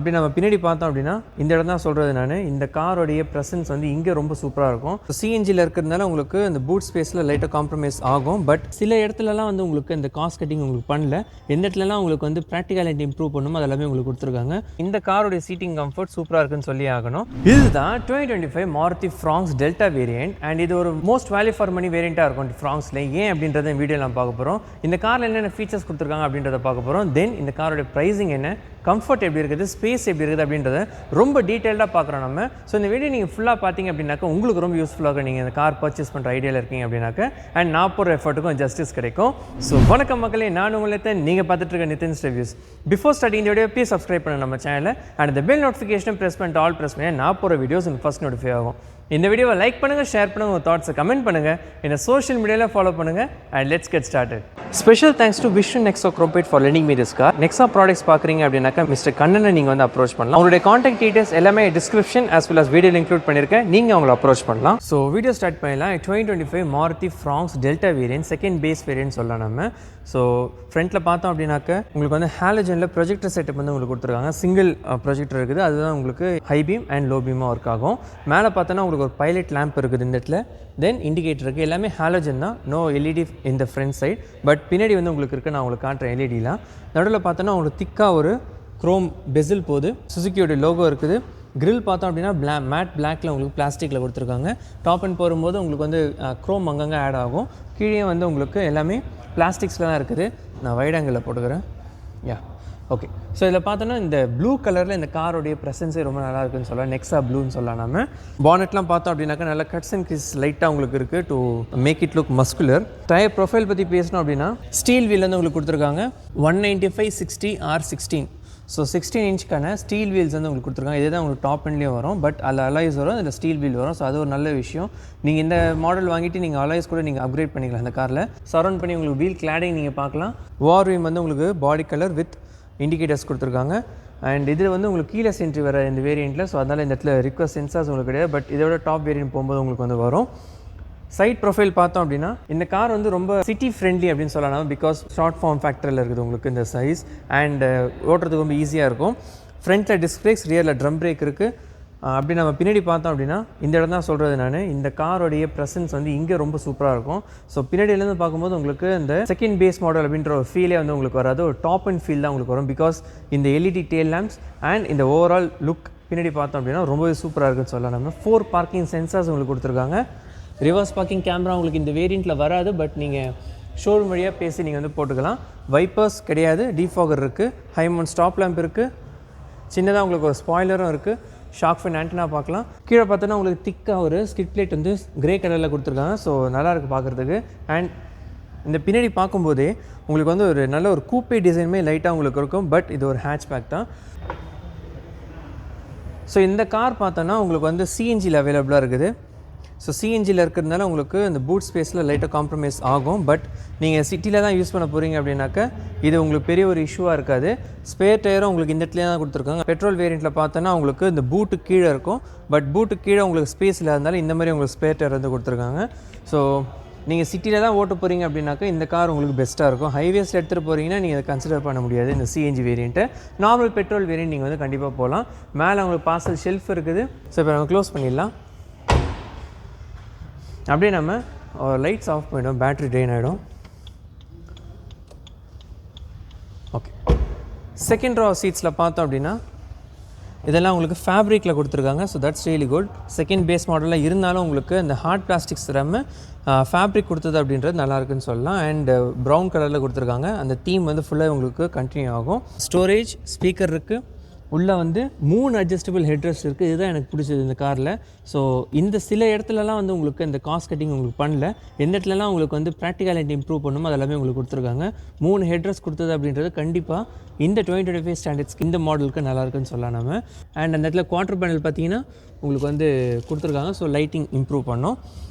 அப்படி நம்ம பின்னாடி பார்த்தோம் அப்படின்னா இந்த இடம் தான் சொல்கிறது நான் இந்த காரோடைய ப்ரெசன்ஸ் வந்து இங்கே ரொம்ப சூப்பராக இருக்கும். சிஎன்ஜியில் இருக்கிறதுனால உங்களுக்கு இந்த பூட் ஸ்பேஸில் லைட்டாக காம்ப்ரமைஸ் ஆகும். பட் சில இடத்துலலாம் வந்து உங்களுக்கு இந்த காஸ்ட் கட்டிங் உங்களுக்கு பண்ணல. எந்த இடத்துலலாம் உங்களுக்கு வந்து ப்ராக்டிகாலிட்டி இம்ப்ரூவ் பண்ணணும் அதெல்லாமே உங்களுக்கு கொடுத்துருக்காங்க. இந்த காரோடைய சீட்டிங் கம்ஃபர்ட் சூப்பராக இருக்குன்னு சொல்லி ஆகணும். இதுதான் 2025 Maruti Fronx Delta variant. And இது ஒரு மோஸ்ட் வேல்யூ ஃபார் மணி வேரியண்ட்டாக இருக்கும் ஃப்ராங்ஸில். ஏன் அப்படின்றத வீடியோ நம்ம பார்க்க போகிறோம். இந்த காரில் என்னென்ன ஃபீச்சர்ஸ் கொடுத்துருக்காங்க அப்படின்றத பார்க்க போகிறோம். தென் இந்த காரோட ப்ரைஸிங் என்ன, கம்ஃபர்ட் எப்படி இருக்குது, ஸ்பேஸ் எப்படி இருக்குது அப்படின்றத ரொம்ப டீட்டெயில்டாக பார்க்குறோம் நம்ம. ஸோ இந்த வீடியோ நீங்கள் ஃபுல்லாக பார்த்தீங்க அப்படின்னாக்கா உங்களுக்கு ரொம்ப யூஸ்ஃபுல்லாக இருக்கும். நீங்கள் இந்த கார் பர்ச்சேஸ் பண்ணுற ஐடியாவில் இருக்கீங்க அப்படின்னாக்க அண்ட் நான் போகிற எஃபர்ட்டுக்கும் ஜஸ்டிஸ் கிடைக்கும். ஸோ வணக்கம் மக்களே, நான் உங்களை நீங்கள் பார்த்துட்டு இருக்க நிதின்ஸ் ரிவ்யூஸ். பிஃபோர் ஸ்டார்டிங் இந்த வீடியோ ப்ளீஸ் சப்ஸ்கிரைப் பண்ண நம்ம சேனலை அண்ட் இந்த பெல் நோட்டிஃபிகேஷன் ப்ரெஸ் பண்ணிட்டு ஆல் ப்ரெஸ் பண்ணி நான் போகிற வீடியோஸ் எனக்கு ஃபஸ்ட் நோட்டிஃபை ஆகும். இந்த வீடியோவை லைக் பண்ணுங்கள், ஷேர் பண்ணுங்கள், உங்கள் தாட்ஸை கமெண்ட் பண்ணுங்கள், என்னை சோஷியல் மீடியாவில் ஃபாலோ பண்ணுங்கள் and let's get started. Special thanks to Vision Nexa குரோபேட் for lending me this car. Nexa products பார்க்குறீங்க அப்படின்னாக்கா மிஸ்டர் கண்ணனை நீங்கள் வந்து அப்ரோச் பண்ணலாம். அவங்களுடைய காண்டாக்ட் டீடைல்ஸ் எல்லாமே டிஸ்கிரிப்ஷன் as well as வீடியோவில் இன்க்ளூட் பண்ணியிருக்கேன். நீங்கள் அவங்களை அப்ரோச் பண்ணலாம். ஸோ வீடியோ ஸ்டார்ட் பண்ணலாம். 2025 Maruti Fronx Delta variant second base variant சொல்லலாம் நம்ம. ஸோ ஃப்ரண்ட்டில் பார்த்தோம் அப்படின்னாக்க உங்களுக்கு வந்து ஹாலஜனில் ப்ரொஜெக்டர் செட்டப் வந்து உங்களுக்கு கொடுத்துருக்காங்க. சிங்கிள் ப்ரொஜெக்டர் இருக்குது, அதுதான் உங்களுக்கு ஹை பீம் அண்ட் லோ பீமாக ஒர்க் ஆகும். மேலே பார்த்தோன்னா உங்களுக்கு ஒரு பைலட் லேம்ப் இருக்குது இந்த இடத்துல. தென் இண்டிகேட்டர் இருக்குது, எல்லாமே ஹாலஜன் தான், நோ எல்இடி இந்த ஃப்ரண்ட் சைட். பட் பின்னாடி வந்து உங்களுக்கு இருக்குது, நான் உங்களுக்கு காட்டுறேன் எல்இடிலாம். நடுவில் பார்த்தோன்னா உங்களுக்கு திக்காக ஒரு க்ரோம் பெசில் போகுது, சுசுக்கியோட லோகோ இருக்குது. கிரில் பார்த்தோம் அப்படின்னா மேட் பிளாக்ல உங்களுக்கு பிளாஸ்டிக்கில் கொடுத்துருக்காங்க. டாப் அண்ட் போகும்போது உங்களுக்கு வந்து க்ரோம் அங்கங்கே ஆட் ஆகும். கீழே வந்து உங்களுக்கு எல்லாமே பிளாஸ்டிக்ஸில் தான் இருக்குது. நான் வைட் ஆங்கிளில் போட்டுக்கிறேன். Yeah okay. ஸோ இதில் பார்த்தோன்னா இந்த ப்ளூ கலரில் இந்த காரோடைய ப்ரெசன்ஸே ரொம்ப நல்லா இருக்குன்னு சொல்லலாம். நெக்ஸா ப்ளூன்னு சொல்லலாம் நம்ம. பானெட்லாம் பார்த்தோம் அப்படின்னாக்கா நல்லா கட்ஸ் அண்ட் கிஸ் லைட்டாக உங்களுக்கு இருக்குது to make it look muscular. Tyre profile பற்றி பேசணும் அப்படின்னா ஸ்டீல் வீல் வந்து உங்களுக்கு கொடுத்துருக்காங்க. 195/60R16. ஸோ 16 இன்ச்சுக்கான ஸ்டீல் வீல்ஸ் வந்து உங்களுக்கு கொடுத்துருக்காங்க. இதே தான் உங்களுக்கு டாப் எண்ட்லேயும் வரும். பட் அதில் அலாய்ஸ் வரும், அதில் ஸ்டீல் வீல் வரும். ஸோ அது ஒரு நல்ல விஷயம். நீங்கள் இந்த மாடல் வாங்கிட்டு நீங்கள் அலாய்ஸ் கூட நீங்கள் அப்கிரேட் பண்ணிக்கலாம் இந்த காரில். சரௌண்ட் பண்ணி உங்களுக்கு வீல் கிளாடிங் நீங்கள் பார்க்கலாம். வார்வீம் வந்து உங்களுக்கு பாடி கலர் வித் இண்டிகேட்டர்ஸ் கொடுத்துருக்காங்க. அண்ட் இதில் வந்து உங்களுக்கு கீழே சென்ட்ரி வர இந்த வேரியண்ட்டில். ஸோ அதனால் இந்த இடத்துல ரிக்வஸ்ட் சென்சார்ஸ் உங்களுக்கு கிடையாது. பட் இதோட டாப் வேரியன்ட் போகும்போது உங்களுக்கு வந்து வரும். சைட் ப்ரொஃபைல் பார்த்தோம் அப்படின்னா இந்த கார் வந்து ரொம்ப சிட்டி ஃப்ரெண்ட்லி அப்படின்னு சொல்லலாம். பிகாஸ் ஷார்ட் ஃபார்ம் ஃபேக்டரில் இருக்குது உங்களுக்கு இந்த சைஸ். அண்ட் ஓட்டுறதுக்கு ரொம்ப ஈஸியாக இருக்கும். ஃப்ரண்ட்டில் டிஸ்க் பிரேக்ஸ், ரியரில் ட்ரம் பிரேக் இருக்குது. அப்படி நம்ம பின்னாடி பார்த்தோம் அப்படின்னா இந்த இடம் தான் சொல்கிறது நான் இந்த காரோடைய ப்ரெசன்ஸ் வந்து இங்கே ரொம்ப சூப்பராக இருக்கும். ஸோ பின்னாடியிலேருந்து பார்க்கும்போது உங்களுக்கு இந்த செகண்ட் பேஸ் மாடல் அப்படின்ற ஒரு ஃபீலே வந்து உங்களுக்கு வராது. ஒரு டாப் அண்ட் ஃபீல் தான் உங்களுக்கு வரும். பிகாஸ் இந்த எல்இடி டெயில் லேம்ப்ஸ் அண்ட் இந்த ஓவரால் லுக் பின்னாடி பார்த்தோம் அப்படின்னா ரொம்பவே சூப்பராக இருக்குன்னு சொல்லலாம். நம்ம 4 பார்க்கிங் சென்சார்ஸ் உங்களுக்கு கொடுத்துருக்காங்க. ரிவர்ஸ் பார்க்கிங் கேமரா உங்களுக்கு இந்த வேரியண்ட்டில் வராது. பட் நீங்கள் ஷோரூம் வழியாக பேசி நீங்கள் வந்து போட்டுக்கலாம். வைப்பர்ஸ் கிடையாது, டீஃபாகர் இருக்குது, ஹை மவுண்ட் ஸ்டாப் லேம்ப் இருக்குது, சின்னதாக உங்களுக்கு ஒரு ஸ்பாய்லரும் இருக்குது, ஷார்க் ஃபின் ஆண்டனா பார்க்கலாம். கீழே பார்த்தோன்னா உங்களுக்கு திக்காக ஒரு ஸ்கிட் பிளேட் வந்து கிரே கலரில் கொடுத்துருக்காங்க. ஸோ நல்லாயிருக்கு பார்க்குறதுக்கு. அண்ட் இந்த பின்னாடி பார்க்கும்போதே உங்களுக்கு வந்து ஒரு நல்ல ஒரு கூப்பே டிசைனுமே லைட்டாக உங்களுக்கு இருக்கும். பட் இது ஒரு ஹேட்ச்பேக் தான். ஸோ இந்த கார் பார்த்தோன்னா உங்களுக்கு வந்து சிஎன்ஜியில் அவைலபிளாக இருக்குது. ஸோ சிஎன்ஜியில் இருக்கிறதுனால உங்களுக்கு இந்த பூட் ஸ்பேஸில் லைட்டாக காம்ப்ரமைஸ் ஆகும். பட் நீங்கள் சிட்டியில் தான் யூஸ் பண்ண போகிறீங்க அப்படின்னாக்கா இது உங்களுக்கு பெரிய ஒரு இஷ்யூவாக இருக்காது. ஸ்பேர் டயரும் உங்களுக்கு இந்த இடத்துல தான் கொடுத்துருக்காங்க. பெட்ரோல் வேரியண்ட்டில் பார்த்தோன்னா உங்களுக்கு இந்த பூட்டு கீழே இருக்கும். பட் பூட்டு கீழே உங்களுக்கு ஸ்பேஸ் இல்லாதனால இந்த மாதிரி உங்களுக்கு ஸ்பேர் டயர் வந்து கொடுத்துருக்காங்க. ஸோ நீங்கள் சிட்டியில் தான் ஓட்ட போகிறீங்க அப்படின்னாக்கா இந்த கார் உங்களுக்கு பெஸ்ட்டாக இருக்கும். ஹைவேஸில் எடுத்துகிட்டு போகிறீங்கன்னா நீங்கள் அதை கன்சிடர் பண்ண முடியாது இந்த CNG variant. Normal petrol variant நீங்கள் வந்து கண்டிப்பாக போகலாம். மேலே உங்களுக்கு பார்சல் ஷெல்ஃப் இருக்குது. ஸோ இப்போ நம்ம க்ளோஸ் பண்ணிடலாம். அப்படியே நம்ம லைட்ஸ் ஆஃப் பண்ணிவிடும், பேட்ரி ட்ரெயின் ஆகிடும். ஓகே. செகண்ட் ரோ சீட்ஸில் பார்த்தோம் அப்படின்னா இதெல்லாம் உங்களுக்கு ஃபேப்ரிக்கில் கொடுத்துருக்காங்க. So that's really good. Second base மாடலில் இருந்தாலும் உங்களுக்கு இந்த ஹார்ட் பிளாஸ்டிக்ஸ் தராமல் ஃபேப்ரிக் கொடுத்தது அப்படின்றது நல்லாயிருக்குன்னு சொல்லலாம். அண்ட் ப்ரௌன் கலரில் கொடுத்துருக்காங்க. அந்த தீம் வந்து ஃபுல்லாக உங்களுக்கு கண்டினியூ ஆகும். ஸ்டோரேஜ் ஸ்பீக்கர் இருக்குது. உள்ளே வந்து 3 அட்ஜஸ்டபிள் ஹெட்ரெஸ்ட் இருக்குது. இதுதான் எனக்கு பிடிச்சது இந்த காரில். ஸோ இந்த சில இடத்துலலாம் வந்து உங்களுக்கு இந்த காஸ்ட் கட்டிங் உங்களுக்கு பண்ணல. எந்த இடத்துலலாம் உங்களுக்கு வந்து ப்ராக்டிகாலிட்டி இம்ப்ரூவ் பண்ணணுமோ அதெல்லாமே உங்களுக்கு கொடுத்துருக்காங்க. 3 ஹெட்ரெஸ்ட் கொடுத்தது அப்படின்றது கண்டிப்பாக இந்த 2025 ஸ்டாண்டர்ட்ஸ்க்கு இந்த மாடலுக்கு நல்லாயிருக்குன்னு சொல்லலாம் நம்ம. அண்ட் அந்த இடத்துல குவார்ட்டர் பேனல் பார்த்தீங்கன்னா உங்களுக்கு வந்து கொடுத்துருக்காங்க. ஸோ லைட்டிங் இம்ப்ரூவ் பண்ணோம்.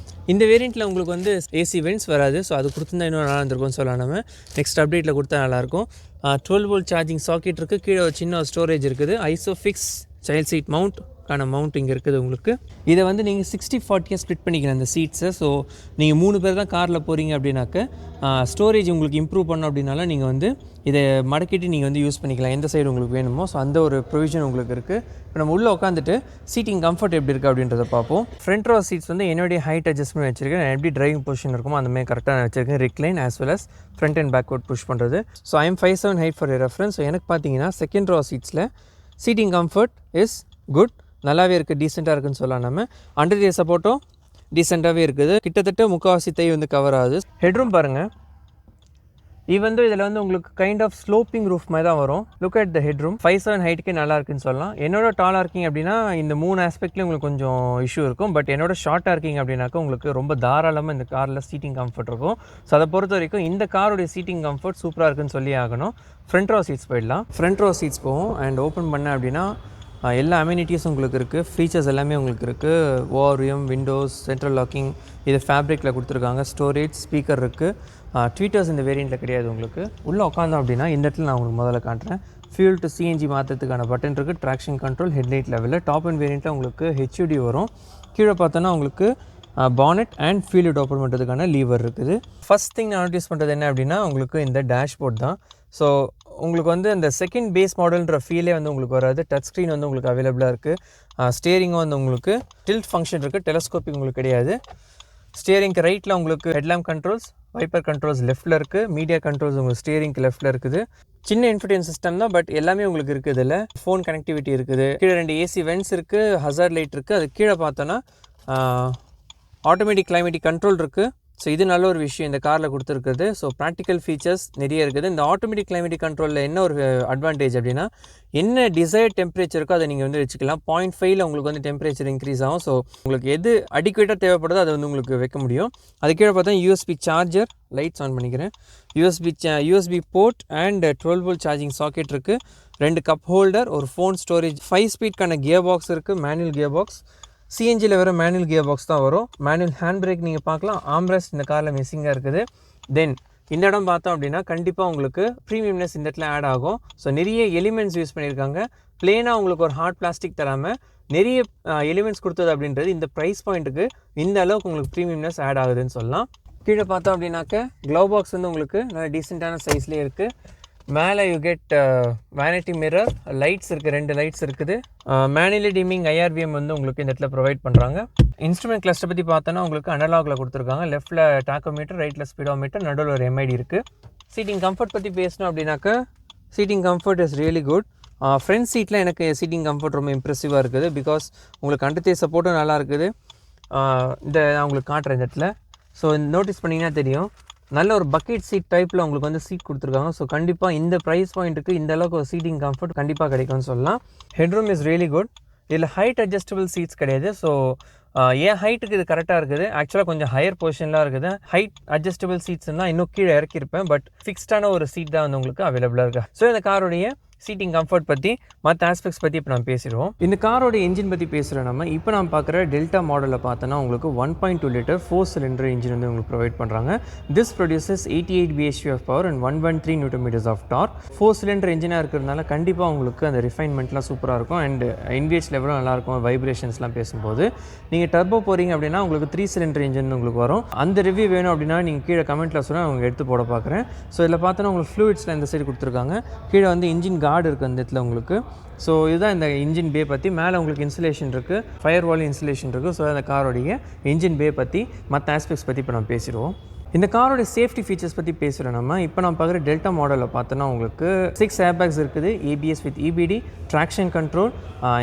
இந்த வேரியண்ட்டில் உங்களுக்கு வந்து ஏசி வென்ட்ஸ் வராது. ஸோ அது கொடுத்துருந்தா இன்னும் நல்லா இருந்திருக்கும்னு சொல்லலாம் நம்ம. நெக்ஸ்ட் அப்டேட்டில் கொடுத்தா நல்லாயிருக்கும். 12 வோல்ட் சார்ஜிங் சாக்கெட் இருக்குது. கீழே ஒரு சின்ன ஸ்டோரேஜ் இருக்குது. ஐசோஃபிக்ஸ் சைல்ட் சீட் மவுண்ட் லாக்கான மவுண்ட் இங்கே இருக்குது உங்களுக்கு. இதை வந்து நீங்கள் 60-40 ஸ்ப்ளிட் பண்ணிக்கலாம் இந்த சீட்ஸை. ஸோ நீங்கள் 3 பேர் தான் காரில் போகிறீங்க அப்படின்னாக்க ஸ்டோரேஜ் உங்களுக்கு இம்ப்ரூவ் பண்ணோம் அப்படின்னால நீங்கள் வந்து இதை மடக்கிட்டு நீங்கள் வந்து யூஸ் பண்ணிக்கலாம் எந்த சைடு உங்களுக்கு வேணுமோ. ஸோ அந்த ஒரு ப்ரொவிஷன் உங்களுக்கு இருக்குது. இப்போ நம்ம உள்ளே உட்காந்துட்டு சீட்டிங் கம்ஃபர்ட் எப்படி இருக்குது அப்படின்றத பார்ப்போம். ஃப்ரண்ட் ரோ சீட்ஸ் வந்து என்னுடைய ஹைட் அட்ஜஸ்ட்மெண்ட் வச்சிருக்கேன். நான் எப்படி டிரைவிங் பொசிஷன் இருக்குமோ அந்த மாதிரி கரெக்டாக நான் வச்சிருக்கேன். Recline as well as front and backward push பண்ணுறது. So I am 5'7" height for reference. So எனக்கு பார்த்தீங்கன்னா செகண்ட் ரோ சீட்ஸில் சீட்டிங் கம்ஃபர்ட் இஸ் குட், நல்லாவே இருக்குது, டீசெண்டாக இருக்குதுன்னு சொல்லலாம். நம்ம அண்டர் இயர் சப்போர்ட்டும் டீசெண்டாகவே இருக்குது. கிட்டத்தட்ட முக்கால்வாசி தை வந்து கவர் ஆகுது. ஹெட்ரூம் பாருங்கள், இது வந்து இதில் வந்து உங்களுக்கு கைண்ட் ஆஃப் ஸ்லோப்பிங் ரூஃப் மாதிரி தான் வரும். Look at the headroom. 5'7" ஹைட்டுக்கே நல்லா இருக்குன்னு சொல்லலாம். என்னோட டாலாக இருக்கீங்க அப்படின்னா இந்த 3 ஆஸ்பெக்ட்லேயும் உங்களுக்கு கொஞ்சம் இஷ்யூ இருக்கும். பட் என்னோட ஷார்ட்டாக இருக்கீங்க அப்படின்னாக்கா உங்களுக்கு ரொம்ப தாராளமாக இந்த காரில் சீட்டிங் கம்ஃபர்ட் இருக்கும். ஸோ அதை பொறுத்த வரைக்கும் இந்த காரோடைய சீட்டிங் கம்ஃபர்ட் சூப்பராக இருக்குன்னு சொல்லி ஆகணும். ஃப்ரண்ட் ரோ சீட்ஸ் போயிடலாம். ஃப்ரண்ட் ரோ சீட்ஸ் போகும் அண்ட் ஓப்பன் பண்ணேன் அப்படின்னா எல்லா அம்யூனிட்டிஸும் உங்களுக்கு இருக்குது. ஃபீச்சர்ஸ் எல்லாமே உங்களுக்கு இருக்குது. ஓஆர்எம், விண்டோஸ், சென்ட்ரல் லாக்கிங், இது ஃபேப்ரிக்கில் கொடுத்துருக்காங்க. ஸ்டோரேஜ், ஸ்பீக்கர் இருக்குது. ட்வீட்டர்ஸ் இந்த வேரியண்ட்டில் கிடையாது உங்களுக்கு. உள்ளே உட்காந்தோம் அப்படின்னா இந்த இடத்துல நான் உங்களுக்கு முதல்ல காட்டுறேன். ஃபியூல் டு சிஎன்ஜி மாற்றுறதுக்கான பட்டன் இருக்குது. ட்ராக்ஷன் கண்ட்ரோல், ஹெட்லைட் லெவலில். டாப் அண்ட் வேரியண்ட்டில் உங்களுக்கு ஹெச்யூடி வரும். கீழே பார்த்தோன்னா உங்களுக்கு பானட் அண்ட் ஃபியூல் ஓப்பன் பண்ணுறதுக்கான லீவர் இருக்குது. ஃபஸ்ட் திங் நான் நோட்டீஸ் பண்ணுறது என்ன அப்படின்னா உங்களுக்கு இந்த டேஷ்போர்ட் தான். ஸோ உங்களுக்கு வந்து இந்த செகண்ட் பேஸ் மாடல்ன்ற ஃபீலே வந்து உங்களுக்கு வராது. டச் ஸ்க்ரீன் வந்து உங்களுக்கு அவைலபிளாக இருக்குது. ஸ்டேரிங்கும் வந்து உங்களுக்கு டில்ட் ஃபங்க்ஷன் இருக்குது. டெலஸ்கோப்பிக் உங்களுக்கு கிடையாது. ஸ்டேரிங்க்கு ரைட்டில் உங்களுக்கு ஹெட்லாம்ப் கண்ட்ரோல்ஸ், வைப்பர் கண்ட்ரோல்ஸ் லெஃப்ட்டில் இருக்குது. மீடியா கண்ட்ரோல்ஸ் உங்களுக்கு ஸ்டேரிங்க்கு லெஃப்ட்டில் இருக்குது. சின்ன இன்ஃபர்டெயின் சிஸ்டம் தான், பட் எல்லாமே உங்களுக்கு இருக்குது. இதில் ஃபோன் கனெக்டிவிட்டி இருக்குது. கீழே 2 ஏசி வென்ட்ஸ் இருக்குது. ஹசார்ட் லைட் இருக்குது. அது கீழே பார்த்தோன்னா ஆட்டோமேட்டிக் கிளைமேட்டிக் கண்ட்ரோல் இருக்குது. ஸோ இது நல்ல ஒரு விஷயம் இந்த காரில் கொடுத்துருக்குது. ஸோ ப்ராக்டிக்கல் ஃபீச்சர்ஸ் நிறைய இருக்குது. இந்த ஆட்டோமேட்டிக் கிளைமேட்டிக் கண்ட்ரோலில் என்ன ஒரு அட்வான்டேஜ் அப்படின்னா என்ன டிசைர்ட் டெம்பரேச்சர் இருக்கோ அதை நீங்கள் வந்து வச்சுக்கலாம். 0.5ல் உங்களுக்கு வந்து டெம்பரேச்சர் இன்க்ரீஸ் ஆகும். ஸோ உங்களுக்கு எது அடிக்குவேட்டாக தேவைப்படுதோ அதை வந்து உங்களுக்கு வைக்க முடியும். அது கீழே பார்த்தா யூஎஸ்பி சார்ஜர், லைட்ஸ் ஆன் பண்ணிக்கிறேன். USB port and 12 volt charging socket இருக்குது. 2 கப் ஹோல்டர், ஒரு ஃபோன் ஸ்டோரேஜ், 5 ஸ்பீட்கான கியர் பாக்ஸ் இருக்குது. Manual gear box. சிஎன்ஜியில் வர மேனுவல் கியர் பாக்ஸ் தான் வரும். மேனுவல் ஹேண்ட் பிரேக் நீங்கள் பார்க்கலாம். ஆம்ரெஸ்ட் இந்த காரில் மிஸ்ஸிங்காக இருக்குது. தென் இந்த இடம் பார்த்தோம் அப்படின்னா கண்டிப்பாக உங்களுக்கு ப்ரீமியம்னஸ் இந்த இடத்துல ஆட் ஆகும். ஸோ நிறைய எலிமெண்ட்ஸ் யூஸ் பண்ணியிருக்காங்க. பிளேனாக உங்களுக்கு ஒரு ஹார்ட் பிளாஸ்டிக் தராமல் நிறைய எலிமெண்ட்ஸ் கொடுத்தது அப்படின்றது இந்த ப்ரைஸ் பாயிண்ட்டுக்கு இந்த அளவுக்கு உங்களுக்கு ப்ரீமியம்னஸ் ஆட் ஆகுதுன்னு சொல்லலாம். கீழே பார்த்தோம் அப்படின்னாக்க க்ளவ் பாக்ஸ் வந்து உங்களுக்கு நல்ல டீசெண்டான சைஸ்லேயே இருக்குது. மேலே you get vanity mirror, lights இருக்குது, 2 லைட்ஸ் இருக்குது. மேனுவலி டிமிங் IRVM வந்து உங்களுக்கு இந்த இடத்துல ப்ரொவைட் பண்ணுறாங்க. இன்ஸ்ட்ருமெண்ட் கிளஸ்டர் பற்றி பார்த்தோன்னா உங்களுக்கு அனலாகில் கொடுத்துருக்காங்க. லெஃப்ட்டில் டாக்கோமீட்டர், ரைட்டில் ஸ்பீடோமீட்டர், நடுவில் ஒரு MID இருக்குது. சீட்டிங் கம்ஃபர்ட் பற்றி பேசணும் அப்படின்னாக்க seating comfort is really good. Front சீட்டில் எனக்கு சீட்டிங் கம்ஃபர்ட் ரொம்ப இம்ப்ரெசிவாக இருக்குது. பிகாஸ் உங்களுக்கு அண்டர்தே சப்போர்ட்டும் நல்லா இருக்குது. இந்த நான் உங்களுக்கு காட்டுறேன் இந்த இடத்துல. ஸோ நோட்டீஸ் பண்ணிங்கன்னா தெரியும், நல்ல ஒரு பக்கெட் சீட் டைப்பில் உங்களுக்கு வந்து சீட் கொடுத்துருக்காங்க. ஸோ கண்டிப்பாக இந்த ப்ரைஸ் பாயிண்ட்டுக்கு இந்த அளவுக்கு ஒரு சீட்டிங் கம்ஃபர்ட் கண்டிப்பாக கிடைக்கும்னு சொல்லலாம். Headroom is really good. இதில் ஹைட் அட்ஜஸ்டபிள் சீட்ஸ் கிடையாது. ஸோ என் ஹைட்டுக்கு இது கரெக்டாக இருக்குது. ஆக்சுவலாக கொஞ்சம் ஹையர் பொசிஷன்லாம் இருக்குது. ஹைட் அட்ஜஸ்டபிள் சீட்ஸ்னால் இன்னும் கீழே இறக்கியிருப்பேன். பட் ஃபிக்ஸ்டான ஒரு சீட் தான் வந்து உங்களுக்கு அவைலபிளாக இருக்குது. ஸோ இந்த காரோடைய சீட்டிங் கம்ஃபர்ட் பற்றி மற்ற ஆஸ்பெக்ட்ஸ் பற்றி இப்போ நம்ம பேசிடுவோம். இந்த காரோட என்ஜின் பற்றி பேசுகிறோம். நம்ம இப்போ நம்ம பார்க்குற டெல்டா மாடலில் பார்த்தோன்னா உங்களுக்கு 1.2 லிட்டர் 4 சிலிண்டர் இன்ஜின் வந்து உங்களுக்கு ப்ரொவைட் பண்ணுறாங்க. This produces 88 bhp of power and 113 Nm of torque. 4 cylinder இன்ஜினாக இருக்கிறதுனால கண்டிப்பாக உங்களுக்கு அந்த ரிஃபைன்மெண்ட்லாம் சூப்பராக இருக்கும். அண்ட் இன்வேஜ் லெவலும் நல்லாயிருக்கும். வைப்ரேஷன்ஸ்லாம் பேசும்போது நீங்கள் டர்போ போகிறீங்க அப்படின்னா உங்களுக்கு 3 சிலிண்டர் இன்ஜின் உங்களுக்கு வரும். அந்த ரிவ்யூ வேணும் அப்படின்னா நீங்கள் கீழே கமெண்ட்டில் சொன்னால் அவங்க எடுத்து போட பார்க்குறேன். ஸோ இதில் பார்த்தோன்னா உங்களுக்கு ஃப்ளூயிட்ஸில் இந்த சைடு கொடுத்துருக்காங்க. கீழே வந்து இன்ஜின் கார்டு இருக்குது அந்த இடத்துல உங்களுக்கு. ஸோ இதுதான் இந்த இன்ஜின் பே பற்றி. மேலே உங்களுக்கு இன்சுலேஷன் இருக்குது, ஃபயர் வால் இன்சுலேஷன் இருக்குது. ஸோ அந்த காரோடைய இன்ஜின் பே பற்றி மற்ற ஆஸ்பெக்ட்ஸ் பற்றி இப்போ நம்ம பேசிடுவோம். இந்த காரோட சேஃப்டி ஃபீச்சர்ஸ் பற்றி பேசுகிறோம். நம்ம இப்போ நம்ம பார்க்குற டெல்டா மாடலில் பார்த்தோன்னா உங்களுக்கு 6 ஏர்பேக்ஸ் இருக்குது. ABS with EBD, traction control,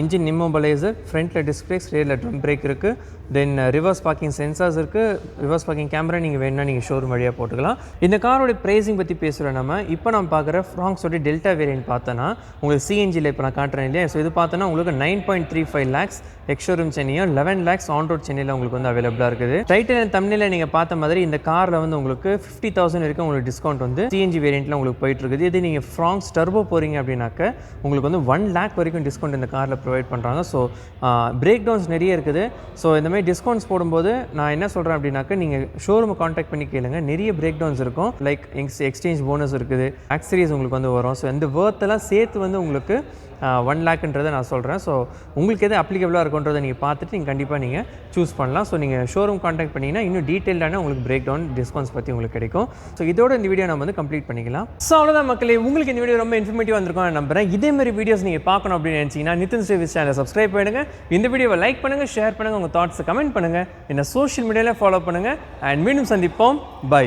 engine immobiliser, ஃப்ரண்ட்டில் டிஸ்க் பிரேக்ஸ், ரியரில் ட்ரம் பிரேக் இருக்குது. தென் ரிவர்ஸ் பார்க்கிங் சென்சார்ஸ் இருக்குது. ரிவர்ஸ் பார்க்கிங் கேமரா நீங்கள் வேணுன்னா நீங்கள் ஷோரூம் வழியாக போட்டுக்கலாம். இந்த காரோட ப்ரைஸிங் பற்றி பேசுகிறோம். நம்ம இப்போ நம்ம பார்க்குற ஃப்ராங்ஸோட டெல்டா வேரியன்ட் பார்த்தோன்னா உங்களுக்கு CNGயில் இப்போ நான் காட்டுறேன் இல்லையா. ஸோ இது பார்த்தோன்னா உங்களுக்கு 9.35 lakhs எக்ஷோரூம் சென்னையும் 11 lakhs ஆன் ரோட் சென்னையில் உங்களுக்கு வந்து அவைலபிளாக இருக்குது. டைட்டில் அண்ட் தம்ப்நெயிலில் நீங்கள் பார்த்த மாதிரி இந்த காரில் வந்து உங்களுக்கு 50,000 வரைக்கும் உங்களுக்கு டிஸ்கவுண்ட் வந்து CNG வேரியண்ட்டில் உங்களுக்கு போயிட்டு இருக்குது. இது நீங்கள் ஃப்ராங்ஸ் டர்போ போகிறீங்க அப்படின்னாக்க உங்களுக்கு வந்து 1 lakh வரைக்கும் டிஸ்கவுண்ட் இந்த காரில் ப்ரொவைட் பண்ணுறாங்க. ஸோ பிரேக் டவுன்ஸ் நிறைய இருக்குது. ஸோ இந்த மாதிரி டிஸ்கவுண்ட்ஸ் போடும்போது நான் என்ன சொல்கிறேன் அப்படின்னாக்க நீங்கள் ஷோரூமை காண்டாக்ட் பண்ணி கேளுங்க. நிறைய பிரேக் டவுன்ஸ் இருக்கும். லைக் எக்ஸ்சேஞ்ச் போனஸ் இருக்குது, ஆக்சரிஸ் உங்களுக்கு வந்து வரும். ஸோ இந்த வேர்த்தெல்லாம் சேர்த்து வந்து உங்களுக்கு 1 லேக்ன்றதை நான் சொல்கிறேன். ஸோ உங்களுக்கு எது அப்ளிகபிளாக இருக்குன்றதை நீங்கள் பார்த்துட்டு நீங்கள் கண்டிப்பாக நீங்கள் சூஸ் பண்ணலாம். ஸோ நீங்கள் ஷோரூம் கான்டாக்ட் பண்ணிங்கன்னா இன்னும் டீட்டெயில்டான உங்களுக்கு பிரேக் டவுன் டிஸ்கவுண்ட்ஸ் பற்றி உங்களுக்கு கிடைக்கும். ஸோ இதோட இந்த வீடியோ நம்ம வந்து கம்ப்ளீட் பண்ணிக்கலாம். ஸோ அவ்வளோதான் மக்களே, உங்களுக்கு இந்த வீடியோ ரொம்ப இன்ஃபர்மேட்டிவாக வந்திருக்கும் நான் நம்புறேன். இதேமாதிரி வீடியோஸ் நீங்கள் பார்க்கணும் அப்படின்னு நினச்சிங்கன்னா நிதின் சர்வீஸ் சேனலை சப்ஸ்கிரைப் பண்ணுங்கள், இந்த வீடியோவை லைக் பண்ணுங்கள், ஷேர் பண்ணுங்கள், உங்கள் தாட்ஸை கமெண்ட் பண்ணுங்கள், என்ன சோஷியல் மீடியாவில் ஃபாலோ பண்ணுங்கள். அண்ட் மீண்டும் சந்திப்போம். பை.